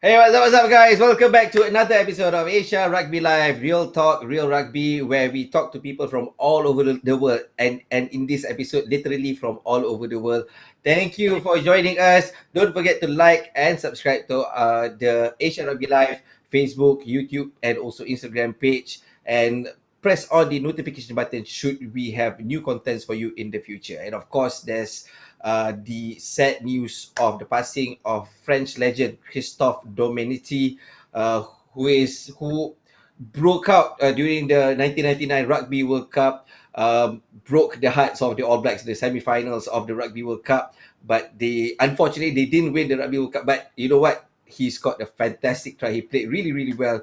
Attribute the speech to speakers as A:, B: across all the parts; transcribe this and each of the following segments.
A: Hey, what's up, guys? Welcome back to another episode of Asia Rugby Live, Real Talk, Real Rugby, where we talk to people from all over the world. And in this episode, literally from all over the world. Thank you for joining us. Don't forget to like and subscribe to the Asia Rugby Live Facebook, YouTube, and also Instagram page. And press on the notification button should we have new contents for you in the future. And of course, there's the sad news of the passing of French legend Christophe Domenici, who broke out during the 1999 Rugby World Cup, broke the hearts of the All Blacks in the semi-finals of the Rugby World Cup. But unfortunately they didn't win the Rugby World Cup. But you know what? He's got a fantastic try. He played really, really well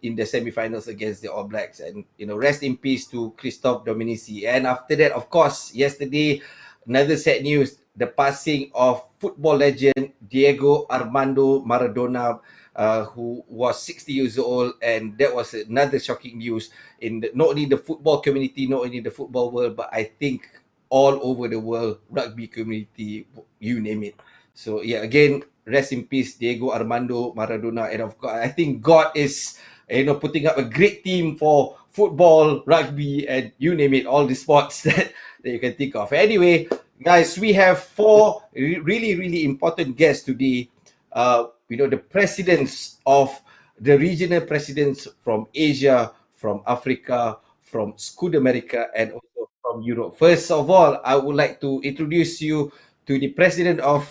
A: in the semi-finals against the All Blacks. And rest in peace to Christophe Domenici. And after that, of course, yesterday, another sad news, the passing of football legend Diego Armando Maradona, who was 60 years old. And that was another shocking news in not only the football community, not only the football world, but I think all over the world, rugby community, you name it. So yeah, again, rest in peace, Diego Armando Maradona. And of course, I think God is putting up a great team for football, rugby, and you name it, all the sports that you can think of. Anyway, guys, we have four really, really important guests today. The presidents of the regional presidents from Asia, from Africa, from Sudamerica, and also from Europe. First of all, I would like to introduce you to the president of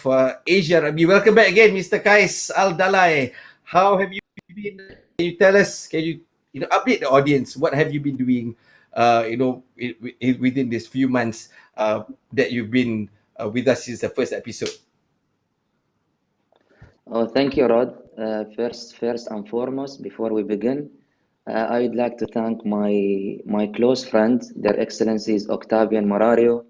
A: Asia Rugby. Welcome back again, Mr. Qais Dhalai. How have you been? Can you tell us? Can you update the audience? What have you been doing? Within these few months that you've been with us since the first episode.
B: Oh, thank you, Rod. First and foremost, before we begin, I would like to thank my close friend, Their Excellencies Octavian Morariu,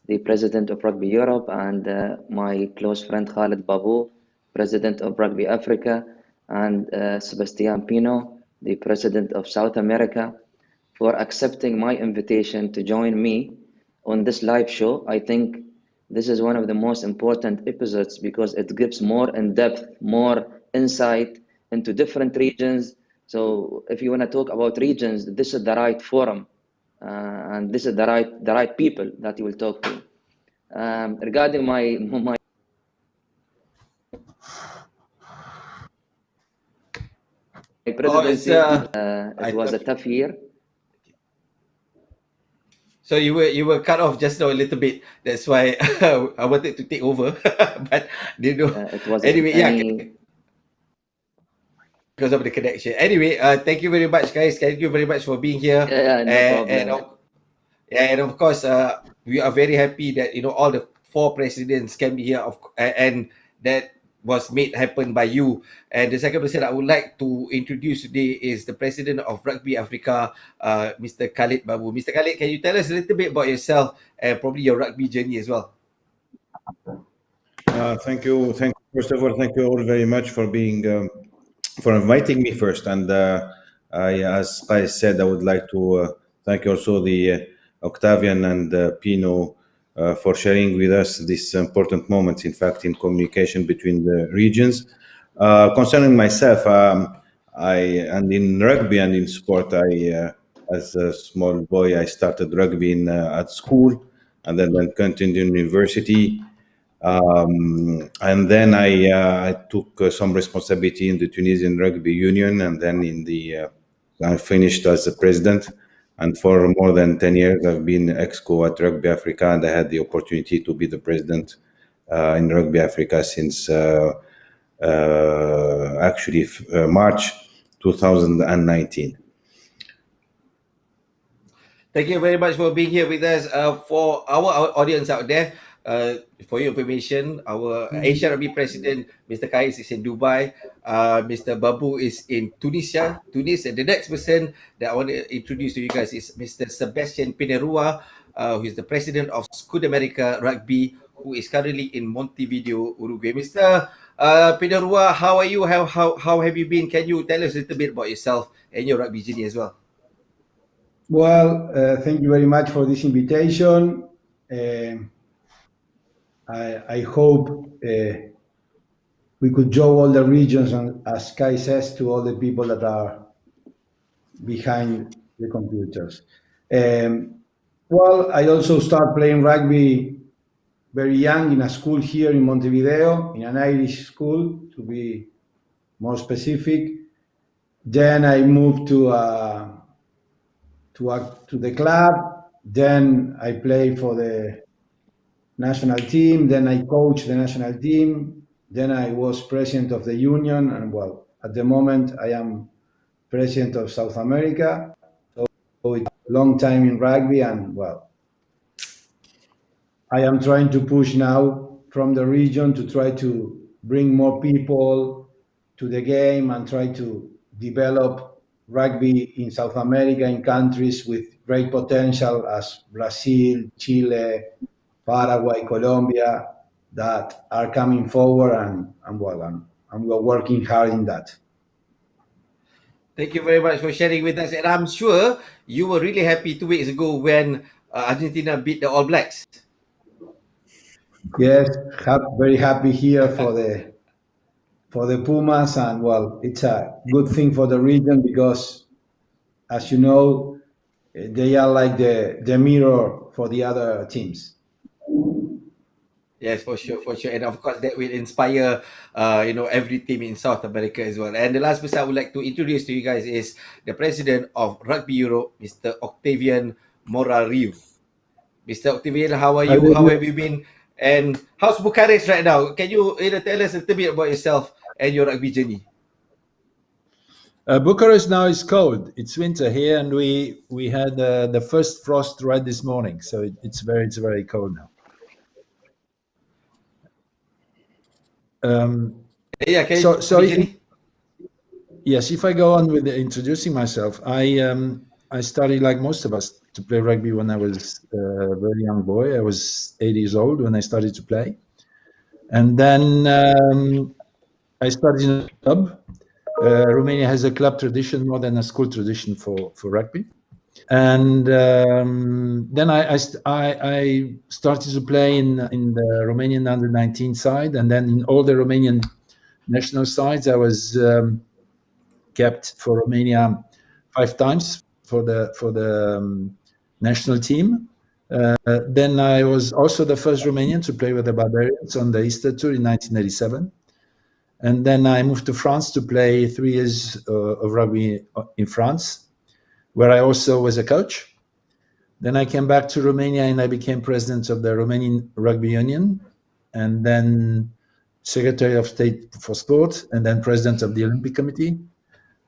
B: the President of Rugby Europe, and my close friend Khaled Babbou, President of Rugby Africa, and Sebastian Pino, the President of South America, for accepting my invitation to join me on this live show. I think this is one of the most important episodes because it gives more in-depth, more insight into different regions. So if you want to talk about regions, this is the right forum, and this is the right people that you will talk to. Regarding my presidency, it was a tough year.
A: So you were cut off just now a little bit. That's why I wanted to take over, but
B: It was
A: anyway. Because of the connection. Anyway, thank you very much, guys. Thank you very much for being here.
B: No problem.
A: And of course, we are very happy that all the four presidents can be here, and that was made happen by you. And the second person I would like to introduce today is the president of Rugby Africa, Mr. Khaled Babbou. Mr. Khaled, can you tell us a little bit about yourself and probably your rugby journey as well?
C: Thank you. First of all, thank you all very much for being for inviting me first. And as I said, I would like to thank also the Octavian and Pino for sharing with us these important moments, in fact, in communication between the regions. Concerning myself, and in rugby and in sport, as a small boy, I started rugby at school, and then continued in university. And then I took some responsibility in the Tunisian Rugby Union, and then I finished as the president. And for more than 10 years, I've been exco at Rugby Africa, and I had the opportunity to be the president in Rugby Africa since March 2019.
A: Thank you very much for being here with us. For our audience out there, for your information, our Asia Rugby president, Mr. Qais, is in Dubai. Mr. Babbou is in Tunis. And the next person that I want to introduce to you guys is Mr. Sebastian Pineyrua, who is the president of Sudamerica Rugby, who is currently in Montevideo, Uruguay. Mr. Pineyrua, how are you? How have you been? Can you tell us a little bit about yourself and your rugby journey as well?
D: Well, thank you very much for this invitation. I hope we could show all the regions, and as Kai says, to all the people that are behind the computers. Um, well, I also started playing rugby very young in a school here in Montevideo, in an Irish school, to be more specific. Then I moved to the club. Then I played for the national team. Then I coached the national team. Then I was president of the union, and well, at the moment I am president of South America. So it's a long time in rugby, and well, I am trying to push now from the region to try to bring more people to the game and try to develop rugby in South America in countries with great potential as Brazil, Chile, Paraguay, Colombia that are coming forward, and well, I'm working hard in that.
A: Thank you very much for sharing with us. And I'm sure you were really happy 2 weeks ago when Argentina beat the All Blacks.
D: Yes, very happy here for the Pumas, and well, it's a good thing for the region because, as you know, they are like the mirror for the other teams.
A: Yes, for sure, for sure. And of course, that will inspire, every team in South America as well. And the last person I would like to introduce to you guys is the president of Rugby Europe, Mr. Octavian Morariu. Mr. Octavian, how are
D: How
A: you?
D: do
A: How
D: you-
A: have you been? And how's Bucharest right now? Can you, tell us a little bit about yourself and your rugby journey?
E: Bucharest now is cold. It's winter here, and we had the first frost right this morning, so it's very cold now.
A: Yeah, can
E: So
A: you
E: so
A: rugby
E: if,
A: journey?
E: yes, if I go on with introducing myself, I started like most of us to play rugby when I was a very young boy. I was 8 years old when I started to play, and then I started in a club. Romania has a club tradition more than a school tradition for rugby. And then I started to play in the Romanian under-19 side, and then in all the Romanian national sides, I was kept for Romania 5 times for the national team. Then I was also the first Romanian to play with the Barbarians on the Easter Tour in 1987. And then I moved to France to play 3 years of rugby in France, where I also was a coach. Then I came back to Romania and I became president of the Romanian Rugby Union, and then Secretary of State for Sport, and then president of the Olympic Committee.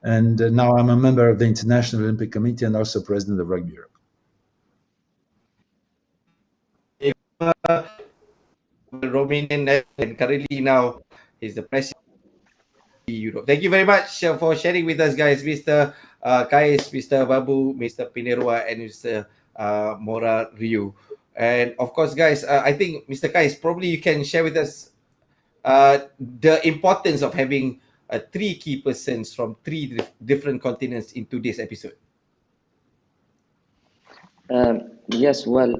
E: And now I'm a member of the International Olympic Committee and also president of Rugby Europe.
A: Romanian, and currently now he's the president of Europe. Thank you very much for sharing with us, guys, Mr. Qais, Mr. Babbou, Mr. Pineyrua, and Mr. Morariu. And of course, guys, I think Mr. Qais, probably you can share with us the importance of having 3 key persons from 3 different continents in today's episode.
B: Yes, well,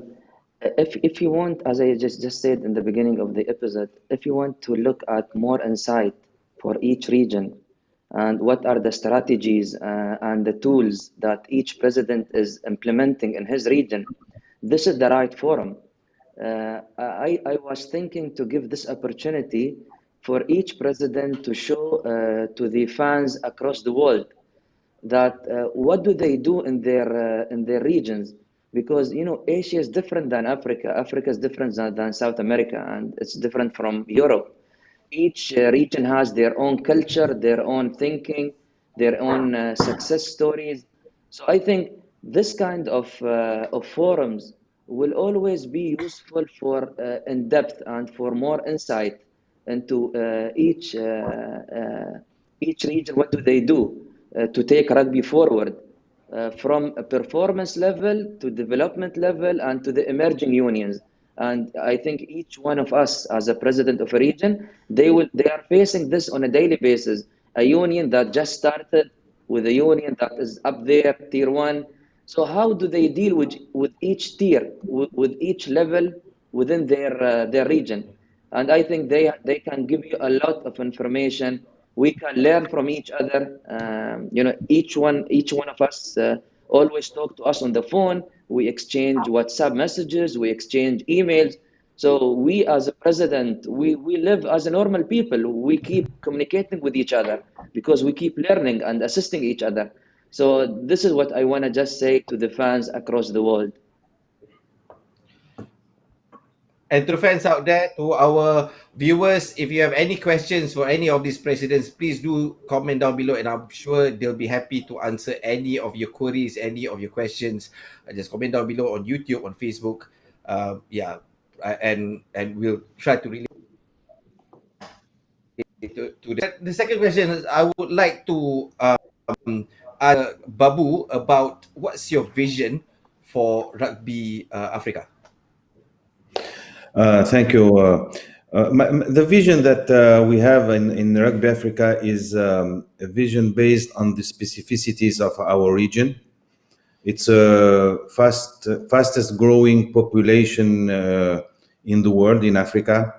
B: if you want, as I just said in the beginning of the episode, if you want to look at more insight for each region and what are the strategies and the tools that each president is implementing in his region, this is the right forum. I was thinking to give this opportunity for each president to show to the fans across the world that what do they do in their regions, because Asia is different than Africa is different than South America, and it's different from Europe. Each region has their own culture, their own thinking, their own success stories. So I think this kind of forums will always be useful for in depth and for more insight into each region. What do they do to take rugby forward from a performance level to development level and to the emerging unions? And I think each one of us, as a president of a region, they are facing this on a daily basis. A union that just started with a union that is up there, tier 1. So how do they deal with each tier, with each level within their region? and I think they can give you a lot of information. We can learn from each other. Each one of us always talk to us on the phone. We exchange WhatsApp messages. We exchange emails. So we, as a president, we live as a normal people. We keep communicating with each other because we keep learning and assisting each other. So this is what I want to just say to the fans across the world.
A: And to fans out there, to our viewers, if you have any questions for any of these presidents, please do comment down below, and I'm sure they'll be happy to answer any of your queries, any of your questions. Just comment down below on YouTube, on Facebook. And we'll try to relate to that. The second question is, I would like to ask Babbou about what's your vision for Rugby Africa?
C: Thank you. The vision that we have in Rugby Africa is a vision based on the specificities of our region. It's a fastest growing population in the world, in Africa.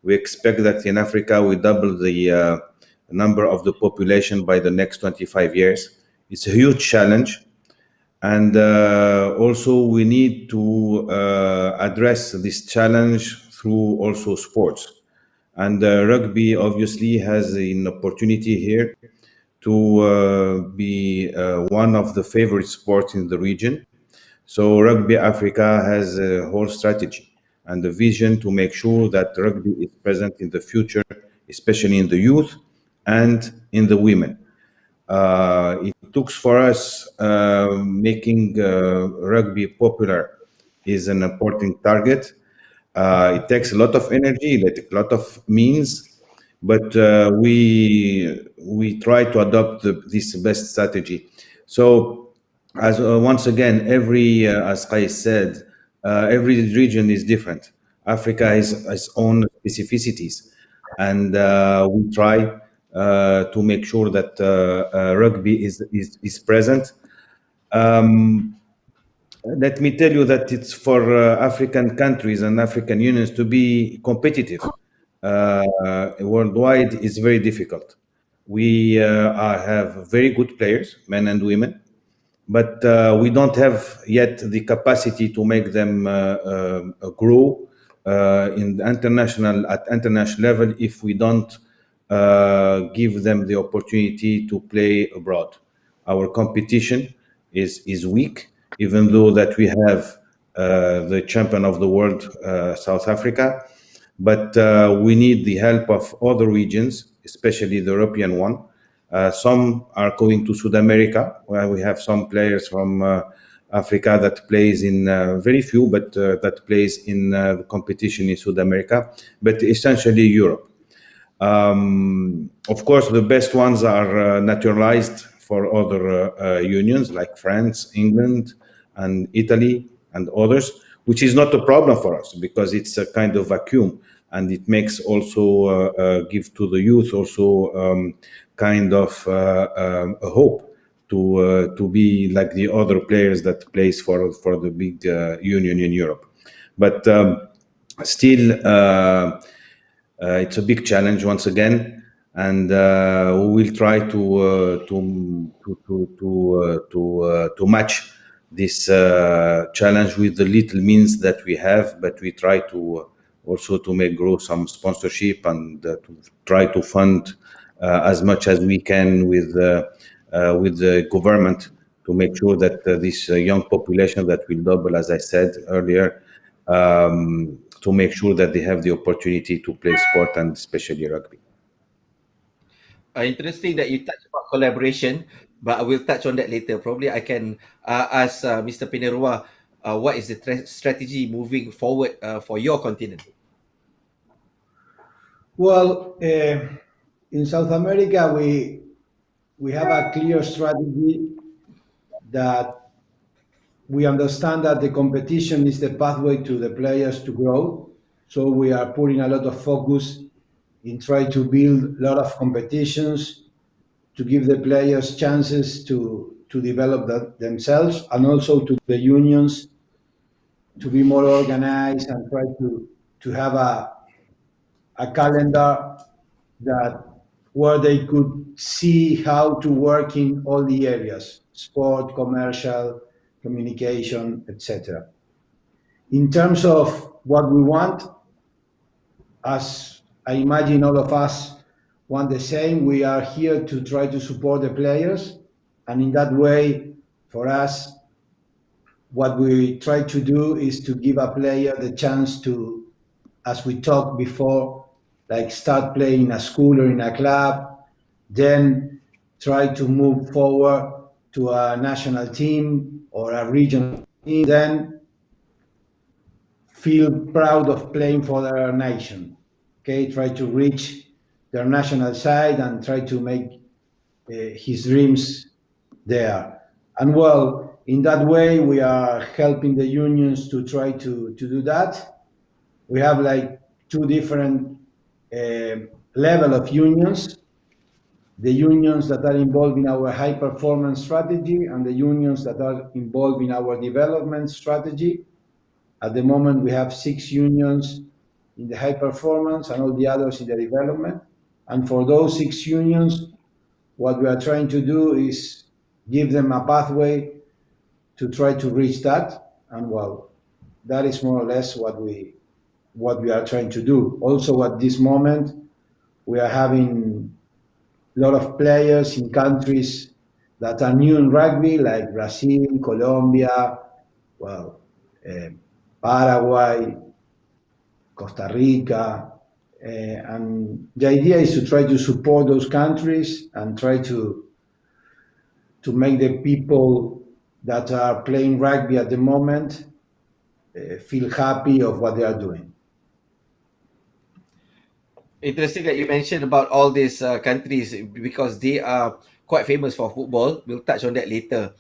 C: We expect that in Africa we double the number of the population by the next 25 years. It's a huge challenge. And also we need to address this challenge through also sports. And rugby obviously has an opportunity here to be one of the favorite sports in the region. So Rugby Africa has a whole strategy and a vision to make sure that rugby is present in the future, especially in the youth and in the women. It took for us making rugby popular is an important target. It takes a lot of energy, a lot of means, but we try to adopt this best strategy. So, as once again, as Qais said, every region is different. Africa has its own specificities, and we try to make sure that rugby is present. Let me tell you that it's for African countries and African unions to be competitive worldwide is very difficult. We have very good players, men and women, but we don't have yet the capacity to make them grow at international level if we don't give them the opportunity to play abroad. Our competition is weak, even though that we have the champion of the world, South Africa, but we need the help of other regions, especially the European one. Some are going to Sudamerica, where we have some players from Africa that plays in very few, but that plays in the competition in Sudamerica, but essentially Europe. Of course, the best ones are naturalized for other unions like France, England, and Italy, and others, which is not a problem for us because it's a kind of vacuum, and it makes also give to the youth also kind of a hope to be like the other players that plays for the big union in Europe. But still, it's a big challenge once again, and we will try to match this challenge with the little means that we have. But we try to also to grow some sponsorship and to try to fund as much as we can with the government to make sure that this young population that will double, as I said earlier, to make sure that they have the opportunity to play sport, and especially rugby.
A: Interesting that you touched about collaboration, but I will touch on that later. Probably I can ask Mr. Pineyrua, what is the strategy moving forward for your continent?
D: Well, in South America, we have a clear strategy that we understand that the competition is the pathway to the players to grow. So we are putting a lot of focus in trying to build a lot of competitions to give the players chances to develop themselves, and also to the unions to be more organized and try to have a calendar that where they could see how to work in all the areas: sport, commercial, communication, etc. In terms of what we want, as I imagine all of us want the same, we are here to try to support the players. And in that way, for us, what we try to do is to give a player the chance to, as we talked before, like start playing in a school or in a club, then try to move forward to a national team or a regional team, then feel proud of playing for their nation. Okay, try to reach their national side and try to make his dreams there. And well, in that way, we are helping the unions to try to do that. We have like two different level of unions: the unions that are involved in our high performance strategy and the unions that are involved in our development strategy. At the moment, we have 6 unions in the high performance and all the others in the development. And for those 6 unions, what we are trying to do is give them a pathway to try to reach that. And well, that is more or less what we are trying to do. Also, at this moment, we are having a lot of players in countries that are new in rugby, like Brazil, Colombia, well, Paraguay, Costa Rica, and the idea is to try to support those countries and try to make the people that are playing rugby at the moment feel happy of what they are doing.
A: Interesting that you mentioned about all these countries because they are quite famous for football. We'll touch on that later.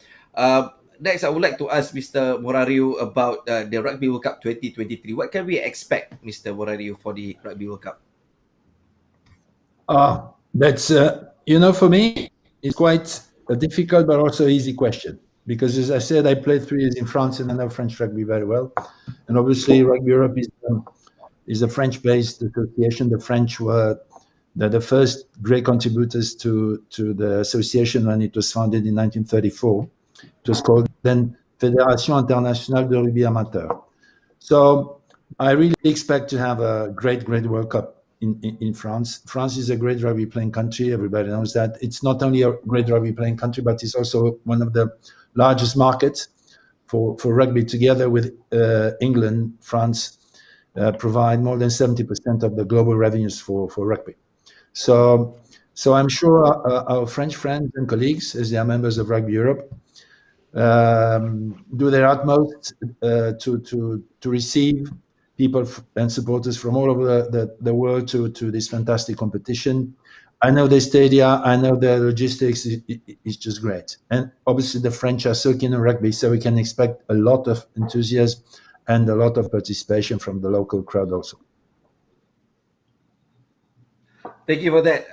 A: Next, I would like to ask Mr. Morariu about the Rugby World Cup 2023. What can we expect, Mr. Morariu, for the Rugby World Cup?
E: That's, for me, it's quite a difficult but also easy question. Because as I said, I played 3 years in France and I know French rugby very well. And obviously, Rugby Europe is a French-based association. The French were the first great contributors to the association when it was founded in 1934. It was called then Fédération Internationale de Rugby Amateur. So I really expect to have a great World Cup in France. France is a great rugby playing country. Everybody knows that. It's not only a great rugby playing country, but it's also one of the largest markets for rugby. Together with England, France provide more than 70% of the global revenues for rugby. So I'm sure our French friends and colleagues, as they are members of Rugby Europe, do their utmost to receive people and supporters from all over the world to this fantastic competition. I know the stadia, I know the logistics is just great. And obviously the French are so keen on rugby, so we can expect a lot of enthusiasm and a lot of participation from the local crowd also.
A: Thank you for that.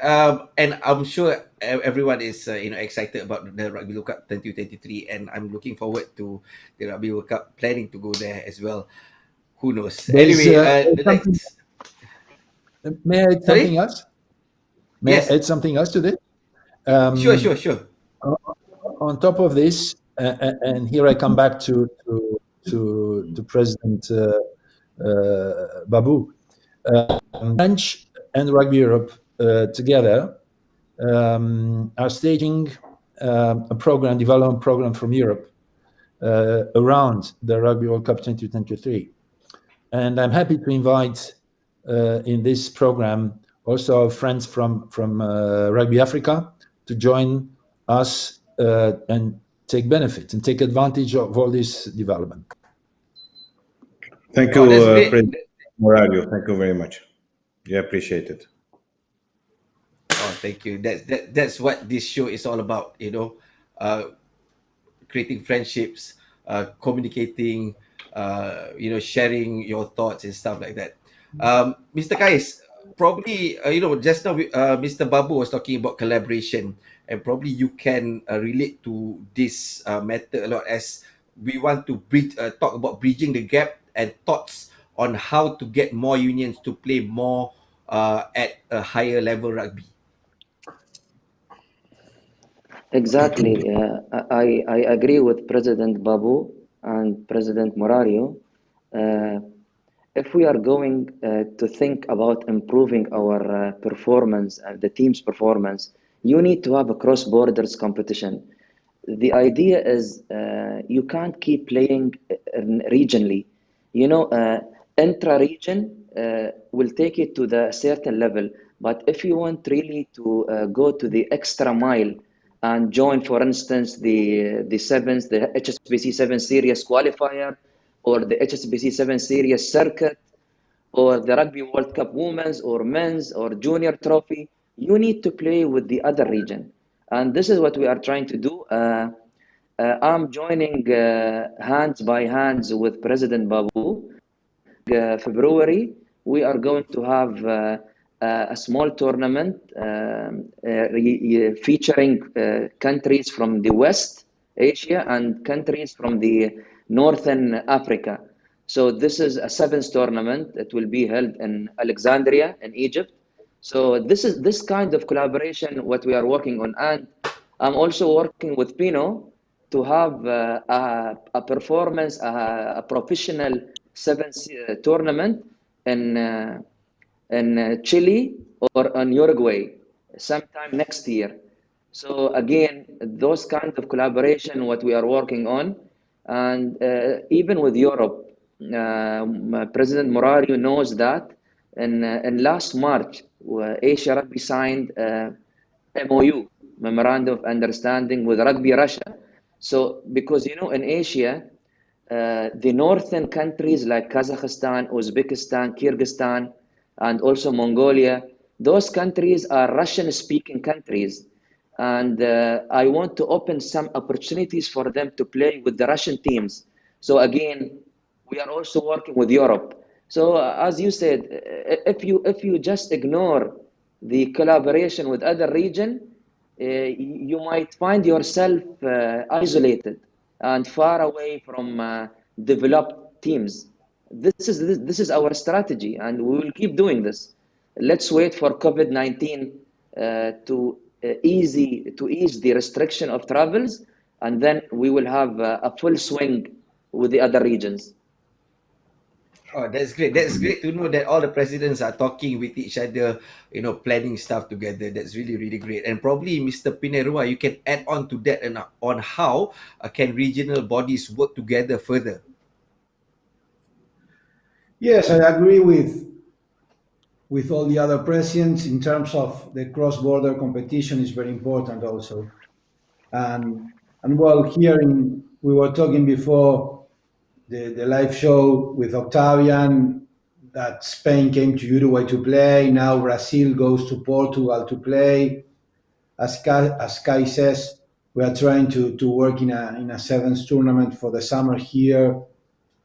A: And I'm sure everyone is excited about the Rugby World Cup 2023, and I'm looking forward to the Rugby World Cup, planning to go there as well. Who knows? Anyway, the next.
E: May I add something else? May I add something else to this?
A: Sure.
E: On top of this, and here I come back to President Babbou, French and Rugby Europe together are staging a development program from Europe around the Rugby World Cup 2023. And I'm happy to invite in this program also our friends from Rugby Africa to join us and take benefit and take advantage of all this development.
C: Thank you, President Morariu. Thank you very much. Yeah, appreciate it.
A: Oh, thank you. That's what this show is all about, creating friendships, communicating, sharing your thoughts and stuff like that. Mr. Qais, probably, just now Mr. Babbou was talking about collaboration, and probably you can relate to this matter a lot, as we want to talk about bridging the gap and thoughts on how to get more unions to play more at a higher level rugby?
B: Exactly. I agree with President Babbou and President Morariu. Uh, if we are going to think about improving our performance, the team's performance, you need to have a cross-borders competition. The idea is you can't keep playing regionally. You know, intra-region will take it to the certain level. But if you want really to go to the extra mile and join, for instance, the sevens, the HSBC 7 Series qualifier, or the HSBC 7 Series circuit, or the Rugby World Cup Women's or Men's or Junior Trophy, you need to play with the other region. And this is what we are trying to do. I'm joining hands by hands with President Babu. February, we are going to have a small tournament featuring countries from the West Asia and countries from the Northern Africa. So this is a sevens tournament. It will be held in Alexandria in Egypt. So this is this kind of collaboration what we are working on, and I'm also working with Pino to have a performance, a professional sevens tournament in Chile or in Uruguay sometime next year. So again, those kind of collaboration, what we are working on, and even with Europe, President Morariu knows that. In last March, Asia Rugby signed MOU, Memorandum of Understanding, with Rugby Russia. So because you know in Asia, the northern countries like Kazakhstan, Uzbekistan, Kyrgyzstan, and also Mongolia, those countries are Russian-speaking countries. And I want to open some opportunities for them to play with the Russian teams. So again, we are also working with Europe. So as you said, if you just ignore the collaboration with other region, you might find yourself isolated and far away from developed teams. This is our strategy, and we will keep doing this. Let's wait for COVID-19 to ease the restriction of travels, and then we will have a full swing with the other regions.
A: Oh, that's great. That's great to know that all the presidents are talking with each other, planning stuff together. That's really, really great. And probably, Mr. Pineyrua, you can add on to that and on how can regional bodies work together further.
D: Yes, I agree with all the other presidents in terms of the cross-border competition is very important also. And well, here we were talking before the live show with Octavian that Spain came to Uruguay to play. Now Brazil goes to Portugal to play. As Kai says, we are trying to work in a sevens tournament for the summer here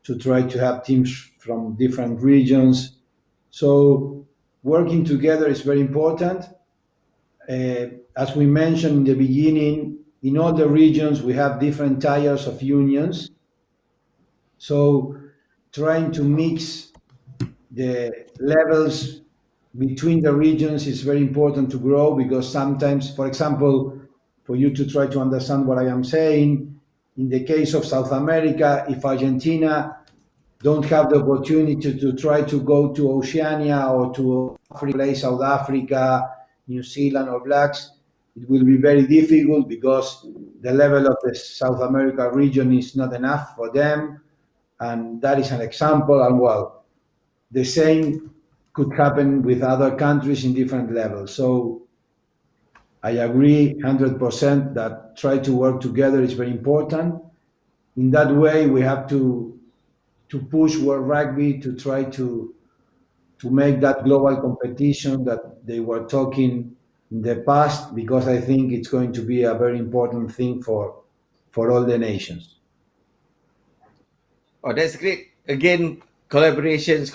D: to try to have teams from different regions. So working together is very important. As we mentioned in the beginning, in all the regions we have different tiers of unions. So trying to mix the levels between the regions is very important to grow, because sometimes, for example, for you to try to understand what I am saying, in the case of South America, if Argentina don't have the opportunity to try to go to Oceania or to play South Africa, New Zealand, or Blacks, it will be very difficult because the level of the South America region is not enough for them. And that is an example. And well, the same could happen with other countries in different levels. So I agree 100% that try to work together is very important. In that way, we have to push World Rugby to try to make that global competition that they were talking in the past, because I think it's going to be a very important thing for all the nations.
A: Oh, that's great. Again, collaborations.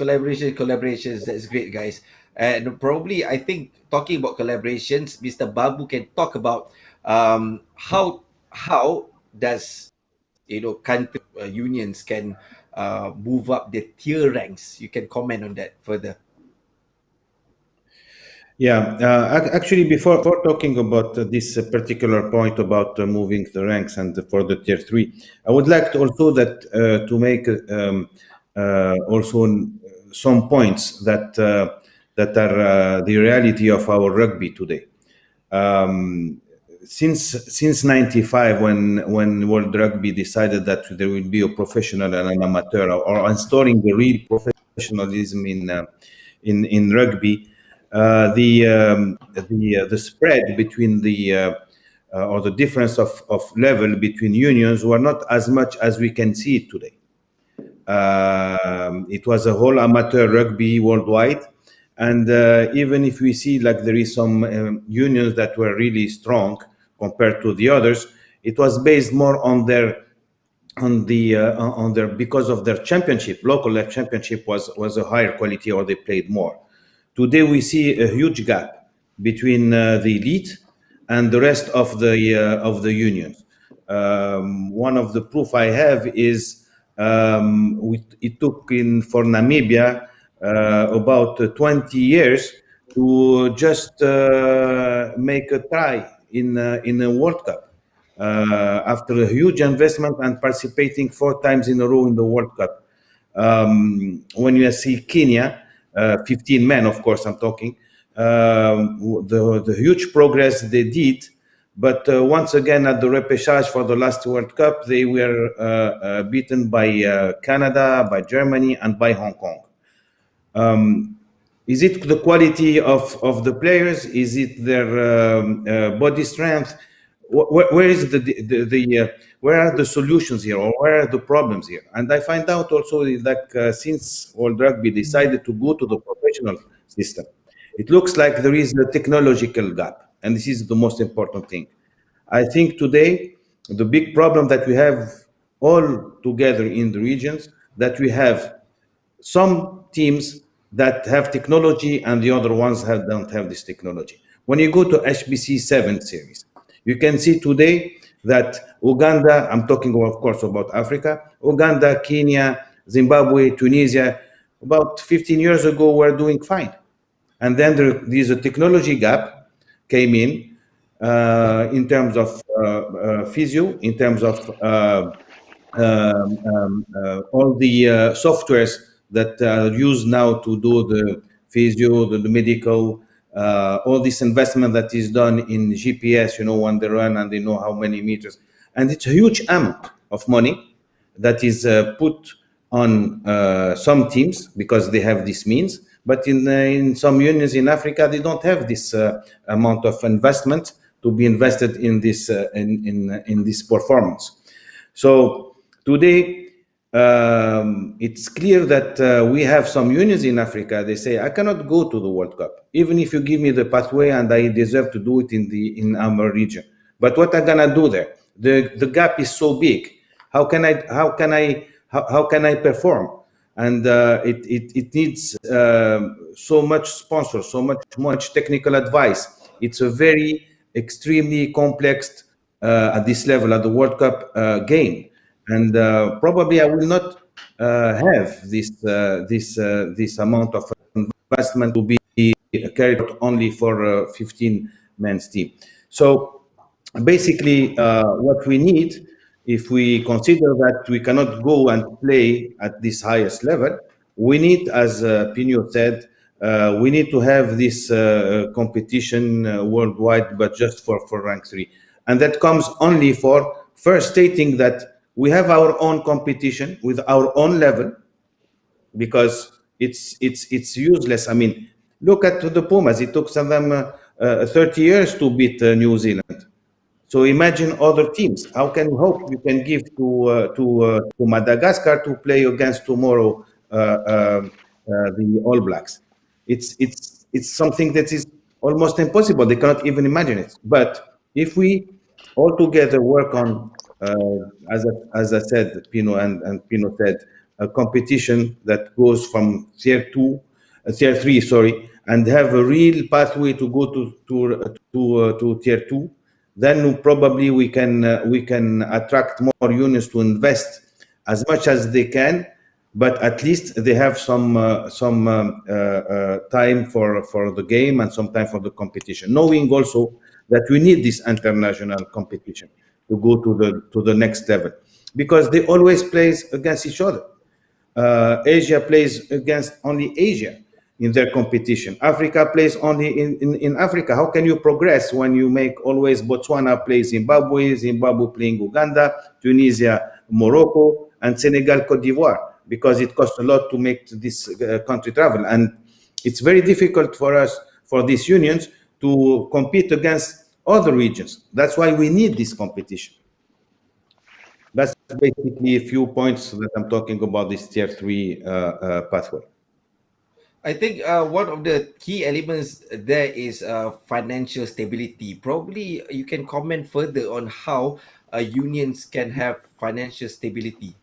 A: That's great, guys. And probably, I think talking about collaborations, Mr. Babu can talk about how does country unions can move up the tier ranks. You can comment on that further.
C: Yeah, actually, before talking about this particular point about moving the ranks and for the tier three, I would like to also that to make also some points that are the reality of our rugby today. Um, since '95, when World Rugby decided that there will be a professional and an amateur, or installing the real professionalism in rugby, the spread between or the difference of level between unions were not as much as we can see it today. It was a whole amateur rugby worldwide, and even if we see like there is some unions that were really strong compared to the others, it was based more on their because of their championship. Local championship was a higher quality, or they played more. Today we see a huge gap between the elite and the rest of the unions. One of the proof I have is it took in for Namibia about 20 years to just make a try in a World Cup after a huge investment and participating 4 times in a row in the World Cup. When you see Kenya, 15 men, of course, I'm talking, the huge progress they did. But once again, at the repechage for the last World Cup, they were beaten by Canada, by Germany, and by Hong Kong. Is it the quality of the players? Is it their body strength? Where is where are the solutions here, or where are the problems here? And I find out also that since World Rugby decided to go to the professional system, it looks like there is a technological gap, and this is the most important thing. I think today the big problem that we have all together in the regions, that we have some teams that have technology and the other ones don't have this technology. When you go to HBC 7 series, you can see today that Uganda, I'm talking of course about Africa, Uganda, Kenya, Zimbabwe, Tunisia, about 15 years ago were doing fine. And then there's a technology gap came in terms of physio, in terms of all the softwares that are used now to do the physio, the medical, all this investment that is done in GPS, when they run and they know how many meters. And it's a huge amount of money that is put on some teams because they have this means. But in some unions in Africa, they don't have this amount of investment to be invested in this in this performance. So today, it's clear that we have some unions in Africa. They say, I cannot go to the World Cup, even if you give me the pathway and I deserve to do it in our region. But what I'm gonna do there? The gap is so big. How can I perform? And it needs so much sponsor, so much technical advice. It's a very extremely complex at this level at the World Cup game, and probably I will not have this amount of investment to be carried out only for a 15 men's team. So basically, what we need, if we consider that we cannot go and play at this highest level, we need, as Pino said, we need to have this competition worldwide, but just for rank 3. And that comes only for first stating that we have our own competition with our own level, because it's useless. I mean, look at the Pumas. It took them 30 years to beat New Zealand. So imagine other teams. How can we hope you can give to Madagascar to play against tomorrow the All Blacks? It's something that is almost impossible. They cannot even imagine it. But if we all together work on, as I said, Pino and Pino said, a competition that goes from tier 3, sorry, and have a real pathway to go to tier 2, then probably we can attract more unions to invest as much as they can, but at least they have some time for the game and some time for the competition, knowing also that we need this international competition to go to the next level, because they always plays against each other. Asia plays against only Asia in their competition. Africa plays only in Africa. How can you progress when you make always Botswana play Zimbabwe, Zimbabwe playing Uganda, Tunisia, Morocco, and Senegal, Cote d'Ivoire? Because it costs a lot to make this country travel. And it's very difficult for us, for these unions, to compete against other regions. That's why we need this competition. That's basically a few points that I'm talking about this tier 3 pathway.
A: I think one of the key elements there is financial stability. Probably you can comment further on how unions can have financial stability.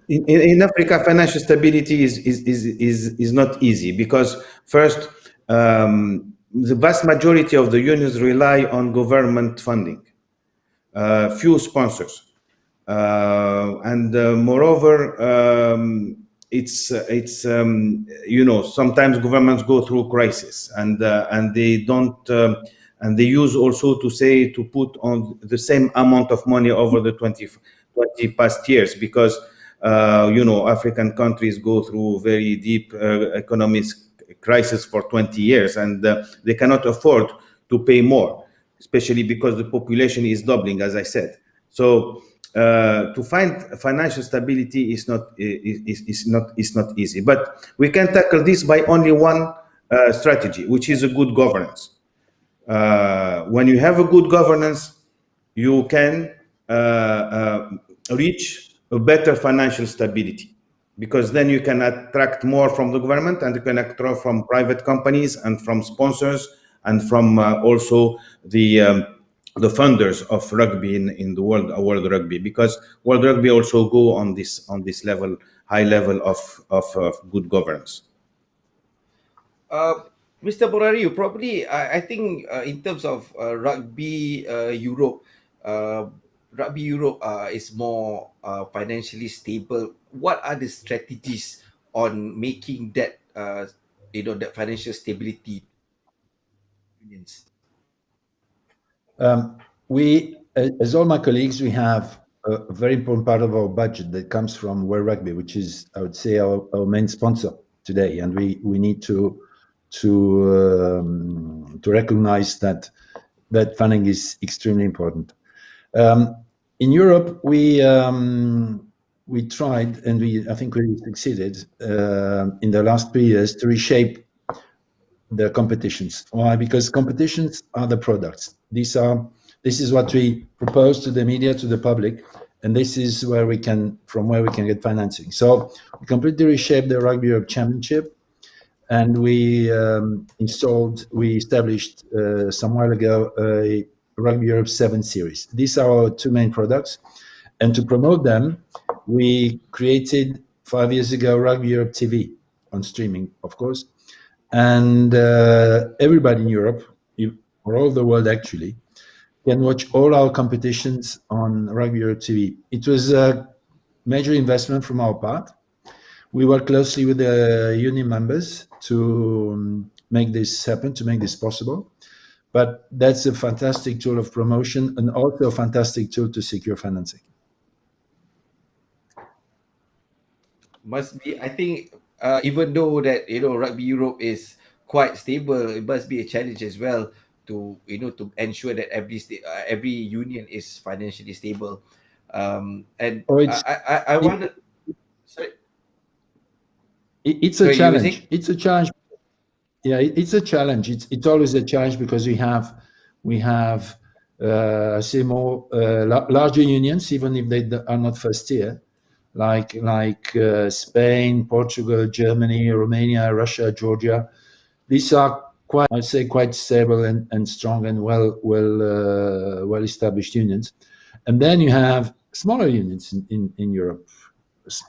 C: In Africa, financial stability is not easy, because first, the vast majority of the unions rely on government funding, few sponsors, and moreover, it's sometimes governments go through crisis, and they don't and they use also to put on the same amount of money over the 20 past years, because African countries go through very deep economic crisis for 20 years, and they cannot afford to pay more, especially because the population is doubling, as I said. So to find financial stability is not easy, but we can tackle this by only one strategy, which is a good governance. When you have a good governance, you can reach a better financial stability, because then you can attract more from the government, and you can attract from private companies and from sponsors, and from also the funders of rugby in the world rugby, because world rugby also go on this level, high level of good governance.
A: Mr. Morariu, probably I think in terms of rugby Europe, rugby Europe is more financially stable. What are the strategies on making that that financial stability?
E: We, as all my colleagues, we have a very important part of our budget that comes from World Rugby, which is, I would say, our main sponsor today, and we need to recognize that funding is extremely important. In Europe, we tried, and I think we succeeded in the last 3 years to reshape the competitions. Why? Because competitions are the products. This is what we propose to the media, to the public, and this is where we can get financing. So we completely reshaped the Rugby Europe Championship, and we established some while ago a Rugby Europe 7 series. These are our two main products, and to promote them, we created 5 years ago Rugby Europe TV on streaming, of course. And everybody in Europe, or all the world actually, can watch all our competitions on Rugby Europe TV. It was a major investment from our part. We work closely with the union members to make this happen, to make this possible. But that's a fantastic tool of promotion, and also a fantastic tool to secure financing.
A: Must be, I think, even though that Rugby Europe is quite stable, it must be a challenge as well to to ensure that every union is financially stable. And I wonder. Sorry.
E: It's a challenge. It's a challenge. Yeah, it's a challenge. It's always a challenge, because we have say more larger unions, even if they are not first tier, like Spain, Portugal, Germany, Romania, Russia, Georgia. These are quite stable and strong and well established unions. And then you have smaller unions in Europe,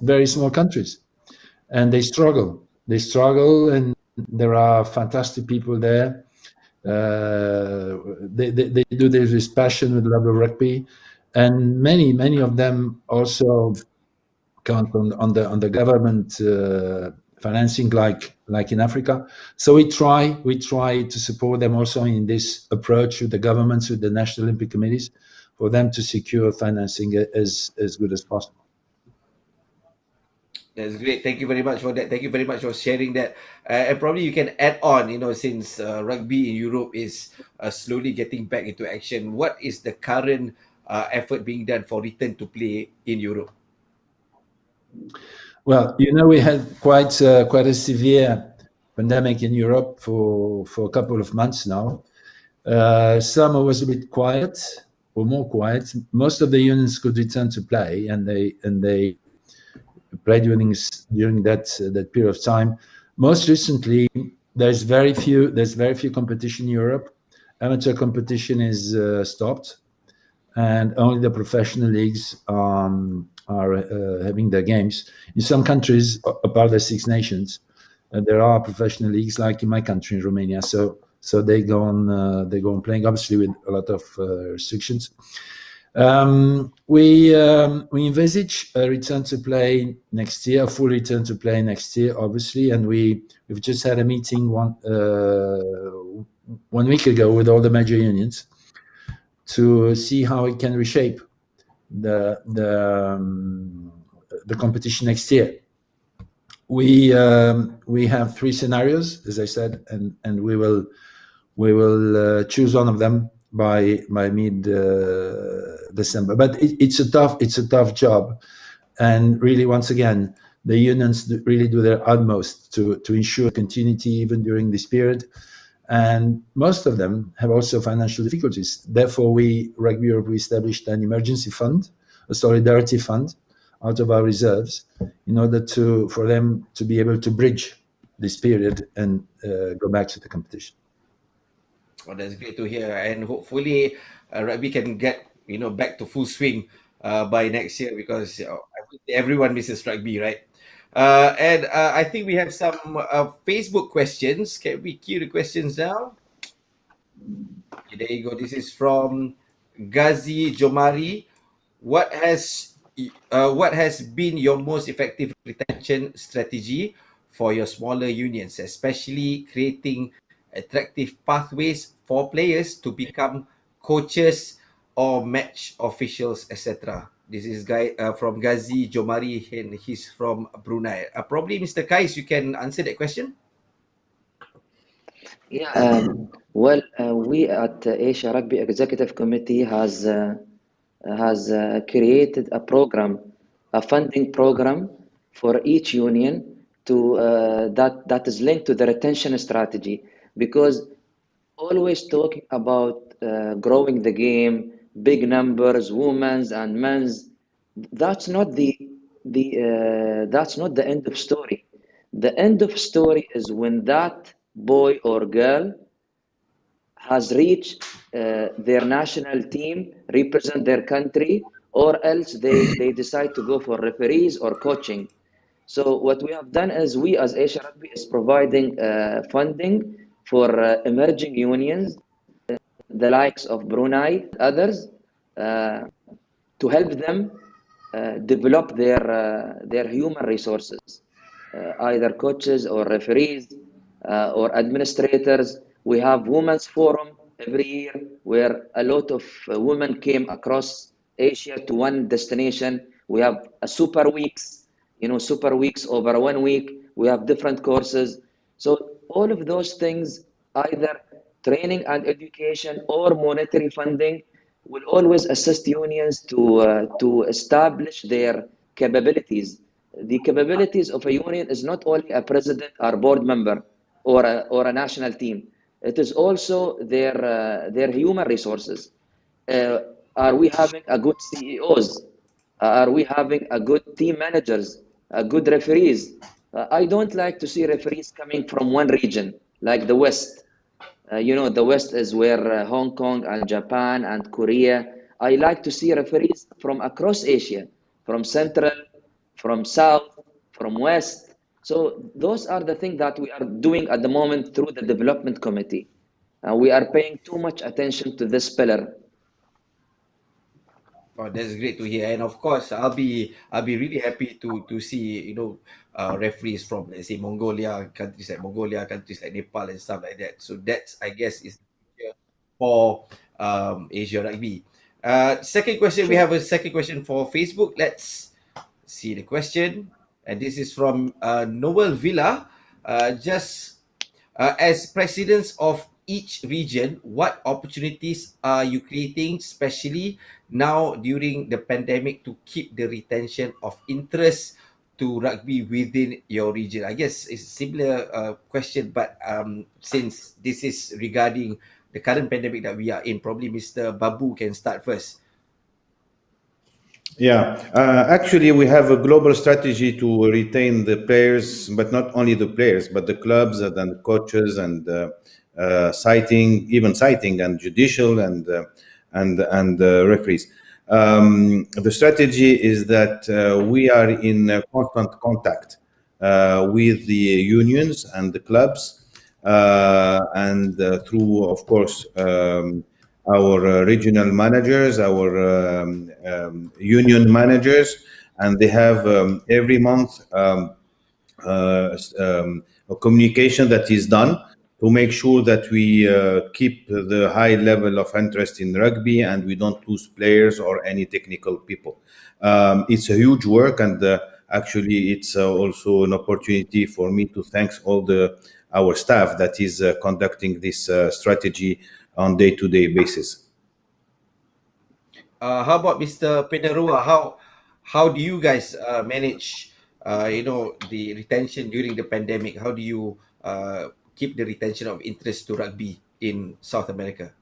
E: very small countries, and they struggle. And there are fantastic people there. They do this with passion, with love of rugby, and many of them also count on the government financing like in Africa. So we try to support them also in this approach with the governments, with the national Olympic committees, for them to secure financing as good as possible.
A: That's great. Thank you very much for that. Thank you very much for sharing that. And probably you can add on, since rugby in Europe is slowly getting back into action, what is the current effort being done for return to play in Europe?
E: Well, we had quite a severe pandemic in Europe for a couple of months now. Summer was a bit quiet, or more quiet. Most of the unions could return to play, and they played during that period of time. Most recently, there's very few competition in Europe. Amateur competition is stopped, and only the professional leagues are having their games. In some countries, apart the Six Nations, there are professional leagues, like in my country, in Romania. So they go on playing, obviously with a lot of restrictions. We envisage a return to play next year, a full return to play next year, obviously, and we've just had a meeting 1 week ago with all the major unions to see how we can reshape the competition next year. We have 3 scenarios, as I said, and we will choose one of them by mid December. But it's a tough job, and really, once again, the unions really do their utmost to ensure continuity even during this period. And most of them have also financial difficulties. Therefore, Rugby Europe, we established an emergency fund, a solidarity fund, out of our reserves, in order for them to be able to bridge this period and go back to the competition.
A: Oh, that's great to hear, and hopefully rugby can get back to full swing by next year, because everyone misses rugby, right? And I think we have some Facebook questions. Can we cue the questions now? Okay, there you go. This is from Ghazi Jomari. What has been your most effective retention strategy for your smaller unions, especially creating attractive pathways for players to become coaches or match officials, etc.? This is from Ghazi Jomari, and he's from Brunei. Probably Mr. Qais, you can answer that question.
B: Yeah, well, we at Asia Rugby Executive Committee has created a funding program for each union that is linked to the retention strategy, because always talking about growing the game, big numbers, women's and men's, that's not the end of story. The end of story is when that boy or girl has reached their national team, represent their country, or else they decide to go for referees or coaching. So what we have done is, we as Asia Rugby is providing funding for emerging unions, the likes of Brunei, others, to help them develop their human resources, either coaches or referees or administrators. We have women's forum every year where a lot of women came across Asia to one destination. We have a super weeks over 1 week. We have different courses. So all of those things, either training and education or monetary funding, will always assist unions to establish their capabilities. The capabilities of a union is not only a president or board member or a national team. It is also their human resources. Are we having a good CEOs? Are we having a good team managers, a good referees? I don't like to see referees coming from one region, like the West. The West is where Hong Kong and Japan and Korea. I like to see referees from across Asia, from Central, from South, from West. So those are the things that we are doing at the moment through the development committee. We are paying too much attention to this pillar.
A: Oh, that's great to hear. And of course, I'll be really happy to see, referees from, let's say, Mongolia, countries like Nepal and stuff like that. So that's, I guess, is the future for Asia Rugby. Second question, we
B: Sure.
A: have a second question for Facebook. Let's see the question. And this is from Noel Villa. Just as presidents of each region, what opportunities are you creating, especially now during the pandemic, to keep the retention of interest to rugby within your region? I guess it's a similar question, but since this is regarding the current pandemic that we are in, probably Mr. Babbou can start first.
C: Yeah, actually, we have a global strategy to retain the players, but not only the players, but the clubs and the coaches and citing and judicial and referees. The strategy is that we are in constant contact with the unions and the clubs, and through, of course, our regional managers, our union managers, and they have every month a communication that is done to make sure that we keep the high level of interest in rugby and we don't lose players or any technical people. It's a huge work, and actually, it's also an opportunity for me to thank all our staff that is conducting this strategy on day-to-day basis.
A: How about Mr. Pineyrua? How do you guys manage the retention during the pandemic? How do you keep the retention of interest to rugby in South America?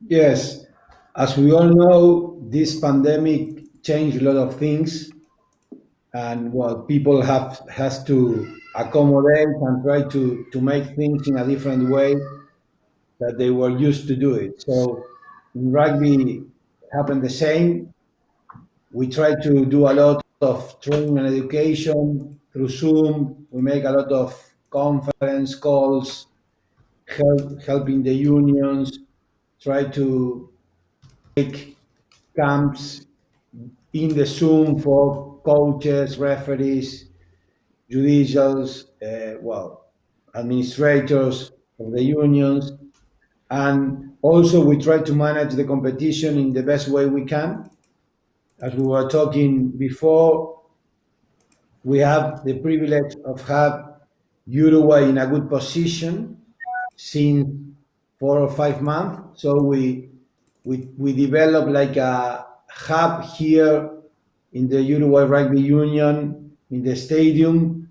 D: Yes, as we all know, this pandemic changed a lot of things, and well, people have has to accommodate and try to make things in a different way that they were used to do it. So in rugby, happened the same. We try to do a lot of training and education through Zoom. We make a lot of conference calls, helping the unions, try to make camps in the Zoom for coaches, referees, judicials, administrators of the unions. And also, we try to manage the competition in the best way we can. As we were talking before, we have the privilege of have Uruguay in a good position since 4 or 5 months. So we developed like a hub here in the Uruguay Rugby Union in the stadium,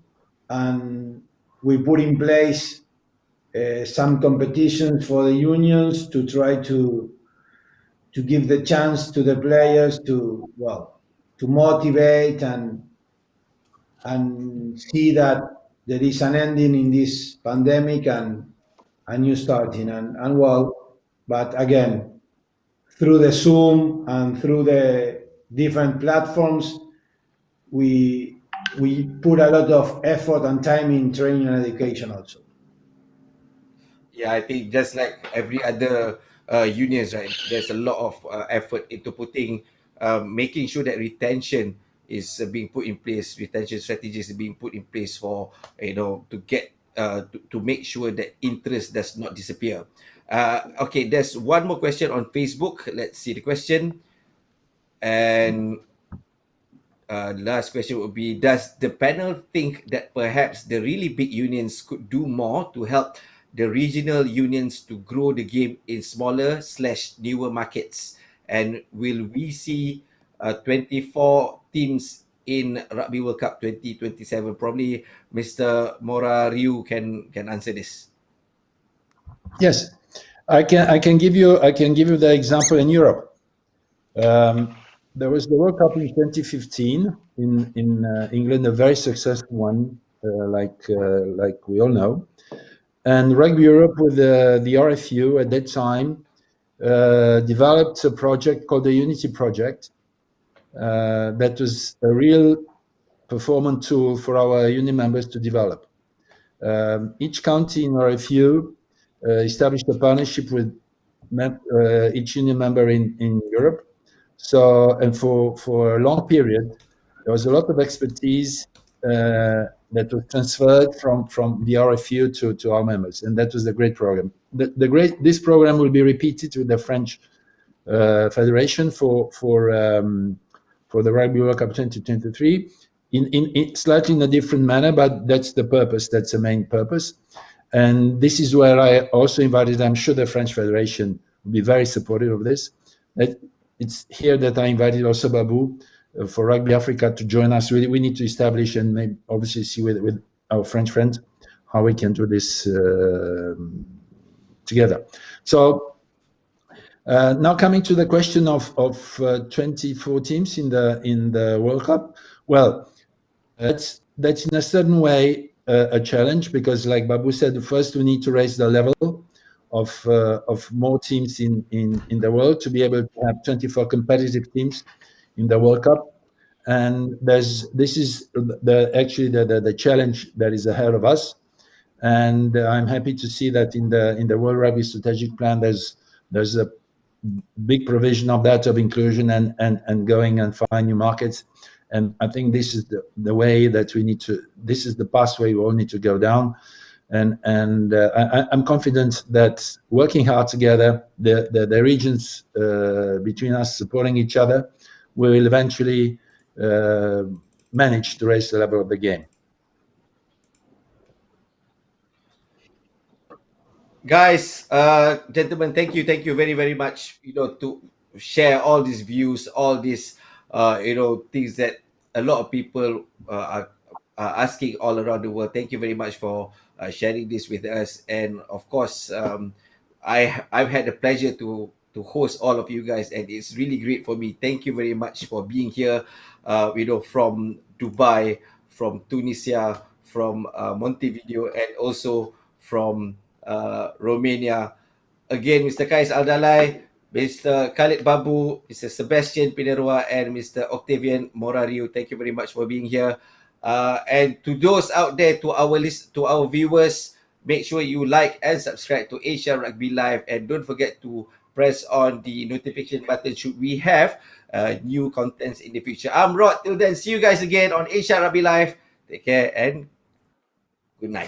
D: and we put in place some competitions for the unions to try to give the chance to the players to motivate and see that there is an ending in this pandemic and a new starting and but again, through the Zoom and through the different platforms, we put a lot of effort and time in training and education also.
A: Yeah, I think just like every other unions, right? There's a lot of effort into making sure that retention is being put in place. Retention strategies is being put in place for to get to make sure that interest does not disappear. Okay, there's one more question on Facebook. Let's see the question. And the last question would be: does the panel think that perhaps the really big unions could do more to help the regional unions to grow the game in smaller/newer markets? And will we see 24 teams in Rugby World Cup 2027? Probably Mr. Morariu can answer this.
E: Yes, I can give you the example in Europe. There was the World Cup in 2015 in England, a very successful one, like we all know. And Rugby Europe with the RFU at that time developed a project called the Unity Project. That was a real performance tool for our union members to develop. Each county in RFU established a partnership with each union member in Europe So, and for a long period, there was a lot of expertise that was transferred from the RFU to our members, and that was a great program. This program will be repeated with the French Federation for the Rugby World Cup 2023 in slightly in a different manner, but that's the purpose. That's the main purpose. And this is where I also invited, I'm sure the French Federation will be very supportive of this. It's here that I invited also Babbou for Rugby Africa to join us. We need to establish and maybe obviously see with our French friends how we can do this together. So now coming to the question of 24 teams in the World Cup. Well, that's in a certain way a challenge, because like Babbou said, first we need to raise the level of more teams in the world to be able to have 24 competitive teams in the World Cup. And this is the challenge that is ahead of us. And I'm happy to see that in the World Rugby Strategic Plan there's a big provision of that, of inclusion and going and find new markets. And I think this is the way that we need to, this is the pathway we all need to go down. And I'm confident that working hard together, the regions between us supporting each other, will eventually manage to raise the level of the game.
A: Guys, gentlemen, thank you very, very much, to share all these views, all these, things that a lot of people are asking all around the world. Thank you very much for sharing this with us. And of course, I've had the pleasure to host all of you guys, and it's really great for me. Thank you very much for being here, from Dubai, from Tunisia, from Montevideo, and also from Romania. Again, Mr. Qais Dhalai, Mr. Khaled Babbou, Mr. Sebastian Pineyrua, and Mr. Octavian Morariu. Thank you very much for being here. And to those out there, to our viewers, make sure you like and subscribe to Asia Rugby Live, and don't forget to press on the notification button should we have new contents in the future. I'm Rod. Till then, see you guys again on Asia Rugby Live. Take care and good night.